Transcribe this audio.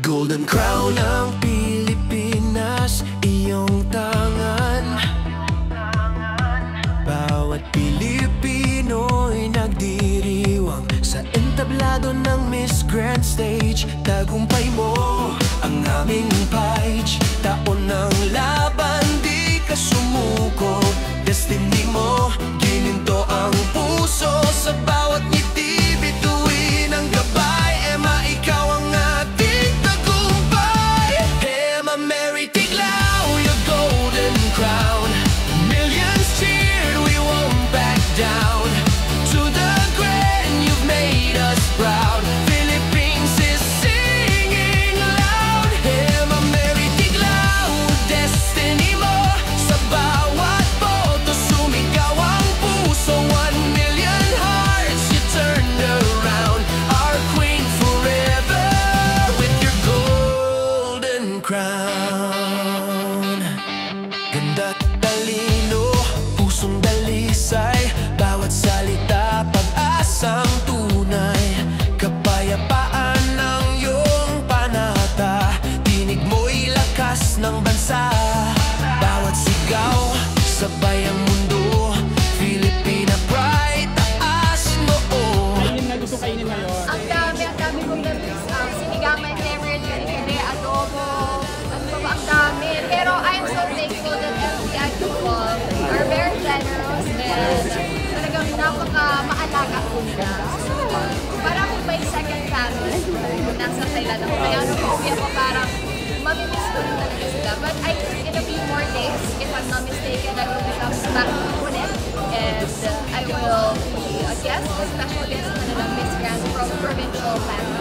Golden crown ng Pilipinas, iyong tangan. Bawat Pilipino'y nagdiriwang sa entablado ng Miss Grand Stage. Tagumpay mo ang aming page, taon ng laban, di ka sumuko. Destiny mo, gininto ang puso sa bawat ngiti, bituin ang gabay. Emma, ikaw ang ating tagumpay. Emma Mary Tiglao, your golden crown. Millions cheered, we won't back down. To the grand, you've made us proud. Philippines is singing loud. Emma Mary Tiglao, destiny mo. Sa bawat boto, sumigaw ang puso. 1 million hearts you turned around. Our queen forever with your golden crown. Ganda't talino, pusong dalisay, bawat salita, pag-asang tunay. Kapayapaan ng iyong panata, tinig mo'y lakas ng bansa. Bawat sigaw, sabay ang mundo, Filipina pride, taas noo. Kainin na gusto kainin ngayon. Ang dami kong na-miss. Sinigang my favorite, kare-kare, adobo, ano pa ba, ang dami. Pero I'm so thankful that FTI people are very generous and talagang napaka-maalaga ko nila. So, parang may second family kung nasa Thailand ako. Kaya nung uwi ako, parang mamimiss ko rin talaga sila. But I think in a few more days, if I'm not mistaken, I will become back ulit. And I will be a guest, a special guest na nilang Miss Grand from Provincial Land.